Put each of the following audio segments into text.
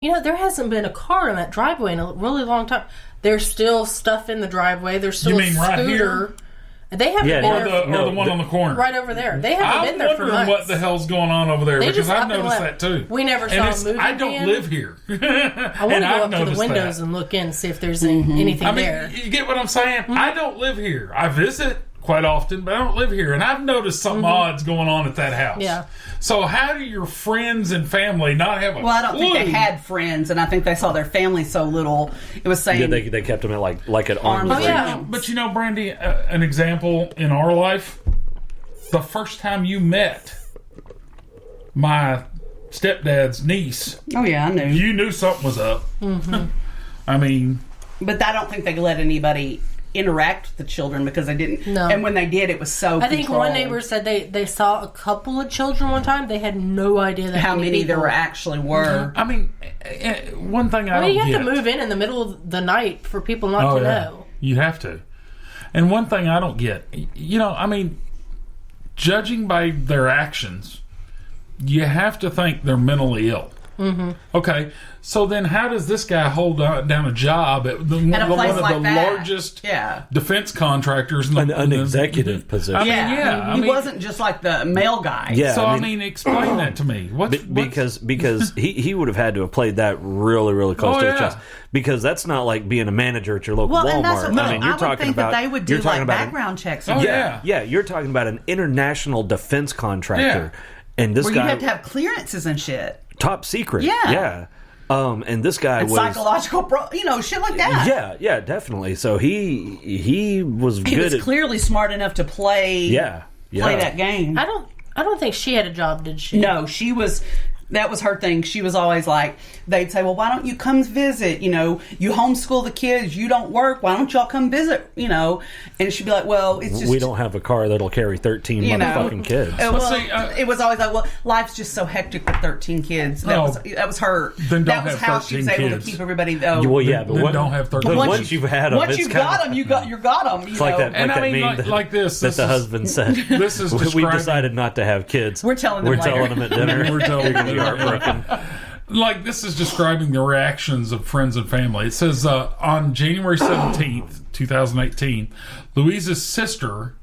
There hasn't been a car in that driveway in a really long time. There's still stuff in the driveway. There's still a scooter. Right here? They haven't been there. Or the one on the corner. Right over there. They haven't been there for months. I'm wondering what the hell's going on over there, because I've noticed that too. We never saw a moving I don't live here. I want to go up to the windows and look in and see if there's anything there. You get what I'm saying? I don't live here. I visit quite often, but I don't live here. And I've noticed something odd's going on at that house. Yeah. So how do your friends and family not have a Well, I don't think they had friends, and I think they saw their family so little. It was saying... Yeah, they kept them at like at arm's reach. Yeah. But Brandy, an example in our life, the first time you met my stepdad's niece... Oh, yeah, I knew. You knew something was up. Mm-hmm. I mean... But I don't think they let anybody interact with the children because they didn't. No. And when they did, it was so I think controlled. one neighbor said they saw a couple of children one time. They had no idea how many there actually were. I mean, one thing I don't get... you have to move in the middle of the night for people not to know. You have to. And one thing I don't get, judging by their actions, you have to think they're mentally ill. Mm-hmm. Okay, so then how does this guy hold down a job at one of the largest defense contractors? An executive position. He wasn't just like the mail guy. Yeah, so explain that to me. Because he would have had to have played that really, really close to the chest. Because that's not like being a manager at your local Walmart. You're talking about that they would do like background checks. You're talking about an international defense contractor, and this guy you have to have clearances and shit. Top secret. Yeah. And this guy was psychological, shit like that. Yeah, definitely. So he was good. He was clearly smart enough to play. Play that game. I don't think she had a job, did she? No, she was. That was her thing. She was always like, they'd say, well, why don't you come visit? You homeschool the kids. You don't work. Why don't y'all come visit? And she'd be like, well, it's just... We don't have a car that'll carry 13 motherfucking kids. It was always like, well, life's just so hectic with 13 kids. That was her. Then that was how she was able to keep everybody... Well, yeah, but don't have 13 kids. Once you've had them, once you got them, you got them. It's like that meme like this that the husband said. This is we decided not to have kids. We're telling them at dinner. We're telling them heartbroken. Like, this is describing the reactions of friends and family. It says, on January 17th, 2018, Louisa's sister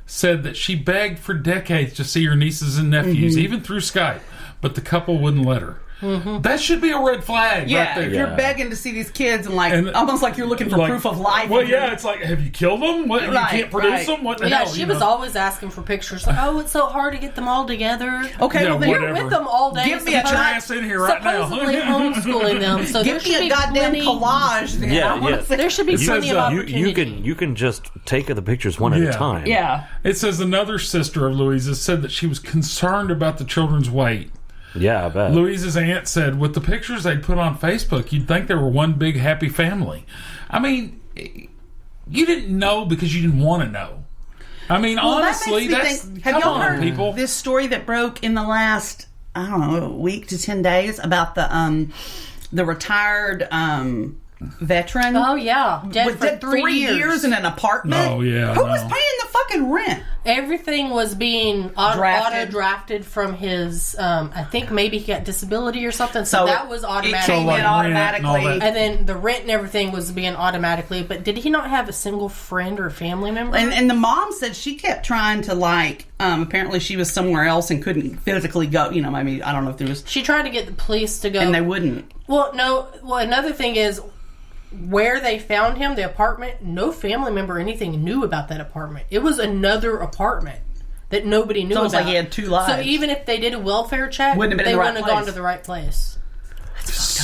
said that she begged for decades to see her nieces and nephews, even through Skype, but the couple wouldn't let her. Mm-hmm. That should be a red flag right there. You're begging to see these kids and almost like you're looking for proof of life. Well, it's like, have you killed them? What, you can't produce them? What the hell? She was always asking for pictures. Like, it's so hard to get them all together. Okay, well, you're with them all day. Get your ass in here right now. Supposedly homeschooling them. So give me a goddamn collage. Then. There should be plenty of opportunity. You can just take the pictures one at a time. Yeah. It says another sister of Louisa's said that she was concerned about the children's weight. Yeah, I bet. Louisa's aunt said, with the pictures they'd put on Facebook, you'd think they were one big happy family. I mean, you didn't know because you didn't want to know. I mean, honestly, have y'all heard people? This story that broke in the last, I don't know, week to 10 days about the retired veteran? Oh, yeah. Dead for 3 years in an apartment? Oh, yeah. Who was paying the fucking rent? Everything was being auto-drafted from his, I think maybe he got disability or something, so that was automatic. It came in automatically. And then the rent and everything was being automatically, but did he not have a single friend or family member? And the mom said she kept trying to, apparently she was somewhere else and couldn't physically go, maybe, I don't know if there was... She tried to get the police to go. And they wouldn't. Well, no, another thing is... Where they found him, the apartment, no family member or anything knew about that apartment. It was another apartment that nobody knew about. Like he had two lives. So even if they did a welfare check, they wouldn't have gone to the right place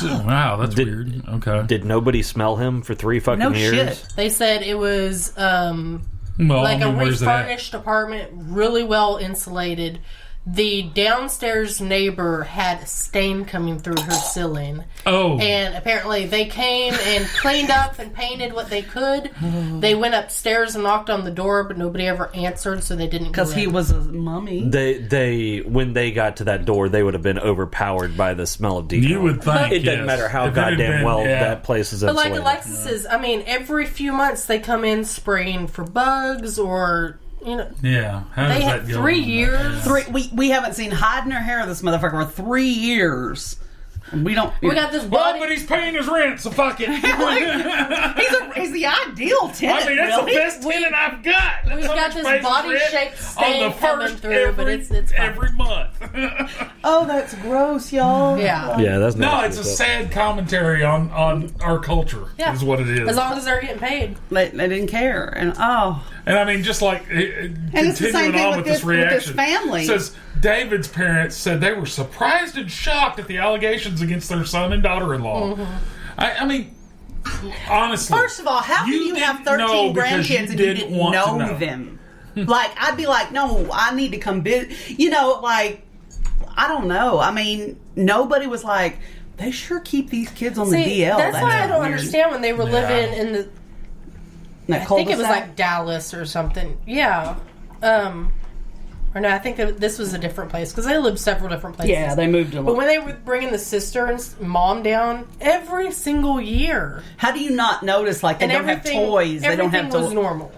Wow, that's weird. Okay. Did nobody smell him for 3 fucking years? Shit. They said it was a refurnished apartment, really well insulated. The downstairs neighbor had a stain coming through her ceiling. Oh. And apparently they came and cleaned up and painted what they could. They went upstairs and knocked on the door, but nobody ever answered, so they didn't go because he was a mummy. They when they got to that door, they would have been overpowered by the smell of decay. You would think, it doesn't matter how goddamn that place is insulated. But like Alexis says, every few months they come in spraying for bugs or... Yeah. How they does had that go 3 years. We haven't seen hide nor hair of this motherfucker for 3 years. We don't. We got this Well, body. but he's paying his rent, so fuck it. He's the ideal tenant. I mean, that's really. the best tenant I've got. We've got this body-shaped stain on the coming first through, but it's fine. every month. Oh, that's gross, y'all. Yeah. Yeah, that's No, not. it's a sad commentary on our culture. Yeah. Is what it is. As long as they're getting paid. They didn't care, and And I mean, just like it's the same continuing thing on with with this this- with this reaction, family. it says David's parents said they were surprised and shocked at the allegations against their son and daughter-in-law. I mean, honestly, first of all, how can you have 13 grandkids and you didn't know them? Like, I'd be like, no, I need to come visit. You know, like, I don't know. I mean, nobody was like, they sure keep these kids on the DL. That's why I don't weird. understand when they were living in the. That I think it was cul-de-sac? like Dallas or something. Yeah. Or no, I think that this was a different place because they lived several different places. Yeah, they moved a lot. But when they were bringing the sister and mom down every single year, How do you not notice, like, they don't have toys? They don't have everything was toys. normal.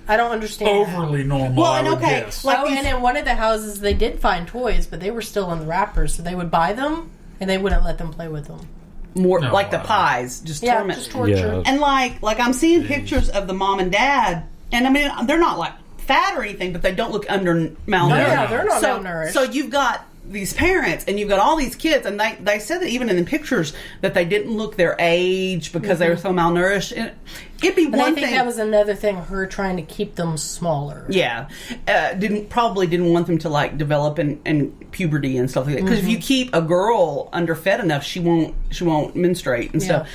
I don't understand. overly normal. Well, I and would okay, guess. like- And in one of the houses, they did find toys, but they were still in the wrappers, so they would buy them and they wouldn't let them play with them. More No, like the I- pies, just Yeah, torment. just torture. Yeah. And like I'm seeing pictures of the mom and dad, and I mean they're not like fat or anything, but they don't look malnourished. Oh, yeah, they're not so, malnourished. So you've got these parents and you've got all these kids, and they said that even in the pictures that they didn't look their age because they were so malnourished. And it'd be And one I think thing. that was another thing, her trying to keep them smaller. Yeah, didn't want them to like develop in puberty and stuff like that. Because if you keep a girl underfed enough, she won't menstruate and stuff.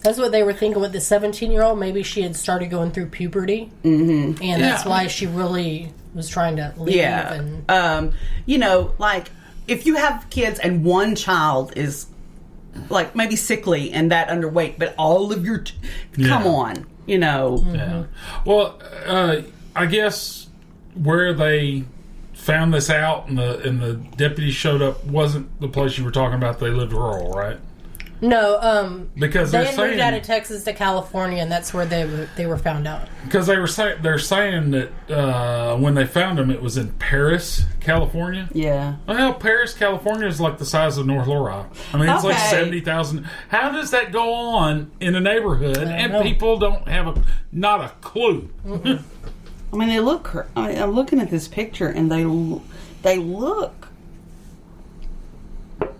That's what they were thinking with the 17-year-old. Maybe she had started going through puberty, and that's why she really was trying to leave. Yeah. And You know, like if you have kids and one child is like maybe sickly and that underweight, but all of your come on, you know. Yeah. Well, I guess where they found this out and the deputy showed up wasn't the place you were talking about. They lived rural, right? no, Because they they're had moved saying out of Texas to California, and that's where they were found out. because they're saying that when they found him, it was in Paris, California. Yeah. Well, Paris, California is like the size of North Little Rock. I mean, it's like Okay. 70,000. How does that go on in a neighborhood and know. people don't have not a clue? I mean, they look. I'm looking at this picture, and they look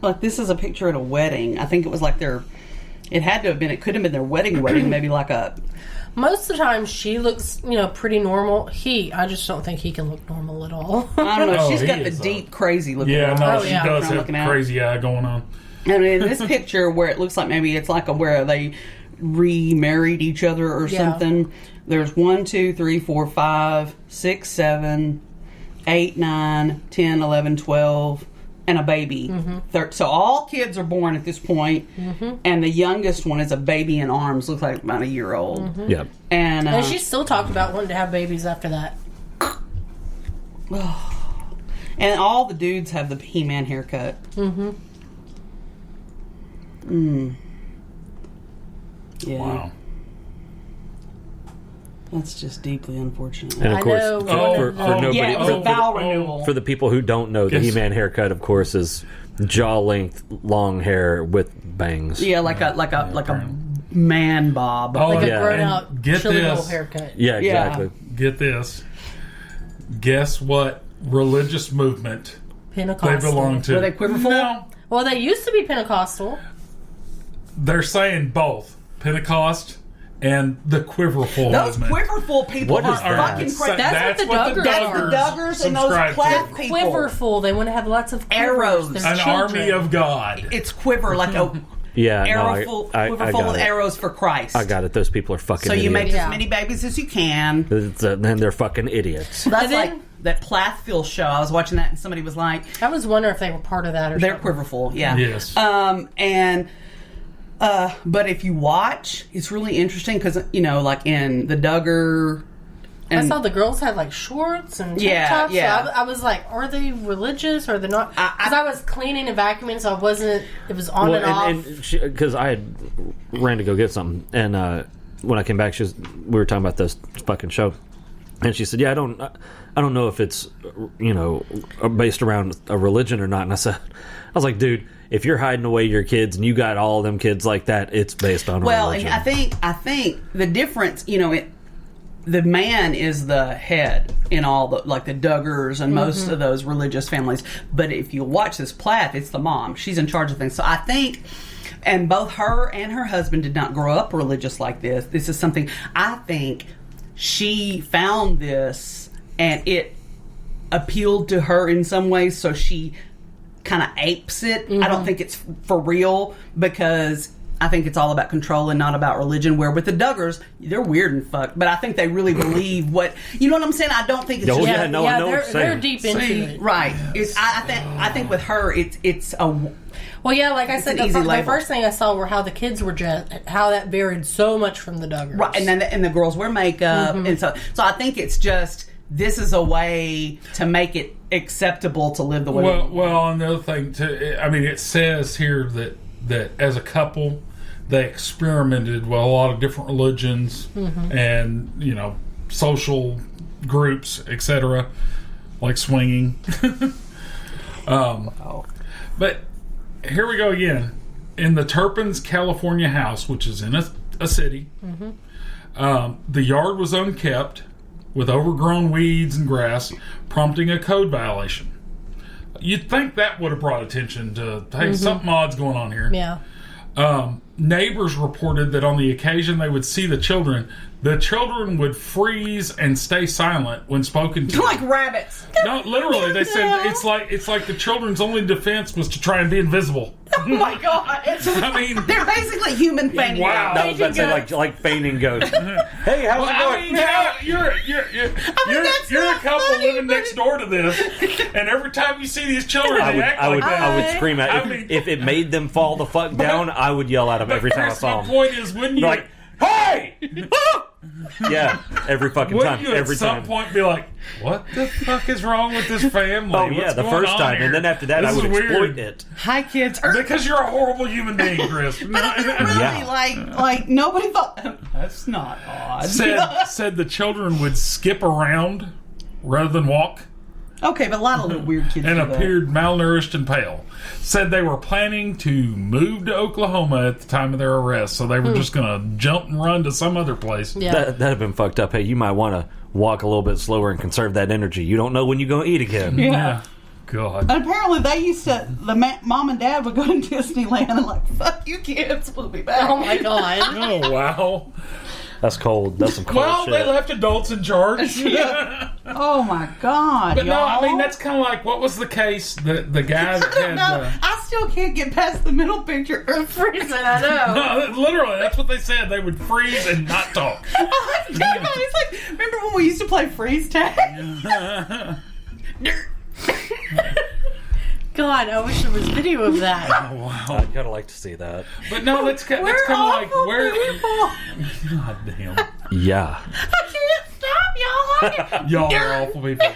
like this is a picture at a wedding. I think it was like it had to have been. It could have been their wedding, maybe like a. Most of the time, she looks, pretty normal. I just don't think he can look normal at all. I don't know. Oh, She's he got the is, deep, crazy looking. Yeah, eyes. no, Oh, she yeah. does I'm have looking a at. crazy eye going on. And in this picture, where it looks like maybe it's like where they remarried each other or Yeah. something. There's 1, 2, 3, 4, 5, 6, 7, 8, 9, 10, 11, 12, and a baby. So all kids are born at this point, and the youngest one is a baby in arms, looks like about a year old. Yeah. And, And she still talked about wanting to have babies after that. and all the dudes have the He-Man haircut. Yeah. Wow. That's just deeply unfortunate. And of I course, know. for nobody, Yeah, it was a for, vow renewal. for the people who don't know, the Yes. He-Man haircut, of course, is jaw length, long hair with bangs. Yeah, like a man bob. Like a yeah. grown-out, And get chilly little this. haircut. Yeah, exactly. Get this. Guess what religious movement they Pentecostal. belong to? Were they quiverful? No. Well, they used to be Pentecostal. They're saying both Pentecost and the quiverful Those movement. quiverful people What are is that? fucking crazy. That's what the Duggars That's are. the Duggars and those subscribe to. Plath people. Quiverful. They want to have lots of quivers. Arrows. They're An children. army of God. It's quiver like a Yeah, arrow no, full, I quiver full got with it. arrows for Christ. I got it. Those people are fucking So you make idiots. as many babies as you can. Then they're fucking idiots. That's And then- like that Plathville show. I was watching that and somebody was like, I was wondering if they were part of that or they're something. quiverful. Yeah. Yes. But if you watch, it's really interesting because, like in the Duggar. I saw the girls had like shorts and tank Yeah, tops. yeah. So I was like, are they religious or are they not? Because I was cleaning and vacuuming, so I wasn't. It was on and off. Because I had ran to go get something, and when I came back, we were talking about this fucking show, And she said, "Yeah, I don't know if it's, based around a religion or not." And I was like, "Dude, if you're hiding away your kids and you got all of them kids like that, it's based on a religion." Well, and I think the difference, the man is the head in all the Duggars and most of those religious families. But if you watch this Plath, it's the mom. She's in charge of things. So I think, and both her and her husband did not grow up religious like this. This is something, I think she found this and it appealed to her in some ways. So she kind of apes it. I don't think it's for real, because I think it's all about control and not about religion. Where with the Duggars, they're weird and fucked, but I think they really believe what I'm saying. I don't think it's just they're deep into it, right? Yes. I think with her, it's a like I said, the first thing I saw were how the kids were how that varied so much from the Duggars, right? And then the girls wear makeup, and so I think it's just this is a way to make it acceptable to live the way. Well, another thing too. It says here that as a couple, they experimented with a lot of different religions and, social groups, etc., like swinging. But here we go again. In the Turpin's California house, which is in a city, the yard was unkept with overgrown weeds and grass, prompting a code violation. You'd think that would have brought attention to, hey, something odd's going on here. Yeah. Neighbors reported that on the occasion they would see the children would freeze and stay silent when spoken to. Like rabbits. No, literally, they said it's like the children's only defense was to try and be invisible. Oh my God! They're basically human fainting. Wow, I was about to say like fainting ghosts. Hey, how's it going? You're a couple living next door to this, and every time you see these children, I would scream at if it made them fall the fuck down. I would yell at them every time I saw them. My point is, wouldn't you like, hey? Yeah, every fucking time. Wouldn't you at some point be like, what the fuck is wrong with this family? Oh, yeah, the first time. Here? And then after that, I would exploit it. Hi, kids. Because you're a horrible human being, Chris. Like nobody thought. That's not odd. Said the children would skip around rather than walk. Okay, but a lot of little weird kids and appeared malnourished and pale. Said they were planning to move to Oklahoma at the time of their arrest, so they were just going to jump and run to some other place. Yeah. That'd have been fucked up. Hey, you might want to walk a little bit slower and conserve that energy. You don't know when you're going to eat again. Yeah. God. And apparently they used to, mom and dad would go to Disneyland and like, fuck you kids, we'll be back. Oh my God. Oh, wow. That's cold. That's some cold shit. Well, they left adults in charge. Yeah. Oh my God, but y'all. No, that's kind of like, what was the case? The guy that had... I still can't get past the middle picture of freezing, I know. No, literally, that's what they said. They would freeze and not talk. It's like, remember when we used to play freeze tag? God, I wish there was video of that. Oh, wow. I'd kind of like to see that. But no, that's kind of like, where... God damn. Yeah. I can't stop, y'all. Y'all are awful people.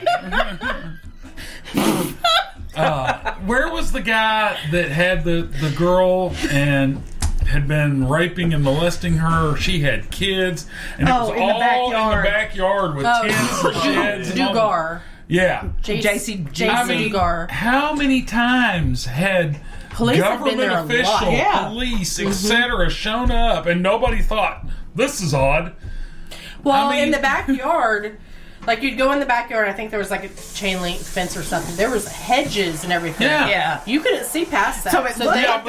Where was the guy that had the girl and had been raping and molesting her? She had kids, and it was in all the in the backyard with tents and sheds. Dugar. Yeah. JC Dugar. How many times had government officials, police, etc., shown up and nobody thought, this is odd? Well, in the backyard, like you'd go in the backyard, I think there was like a chain link fence or something. There was hedges and everything. Yeah. You couldn't see past that. But they thought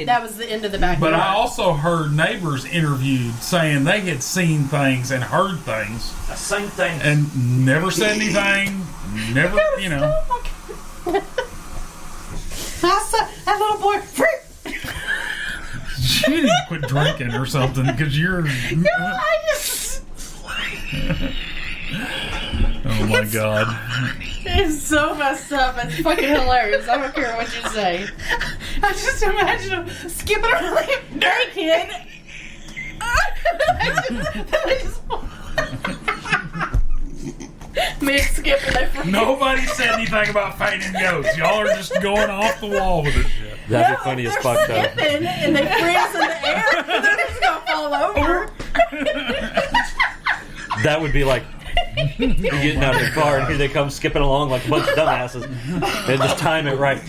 that was the end of the backyard. But I also heard neighbors interviewed saying they had seen things and heard things. The same thing. And never said anything. Never, That little boy, She need to quit drinking or something because you're. Oh my God. It's so messed up. It's fucking hilarious. I don't care what you say. I just imagine him skipping around. Hey, kid. Mid-skipping. Nobody said anything about fainting ghosts. Y'all are just going off the wall with this shit. That'd be funny as fuck, though. And they freeze in the air, and they're just gonna fall over. That would be like, You're getting out of the car, and here they come skipping along like a bunch of dumbasses. And just time it right.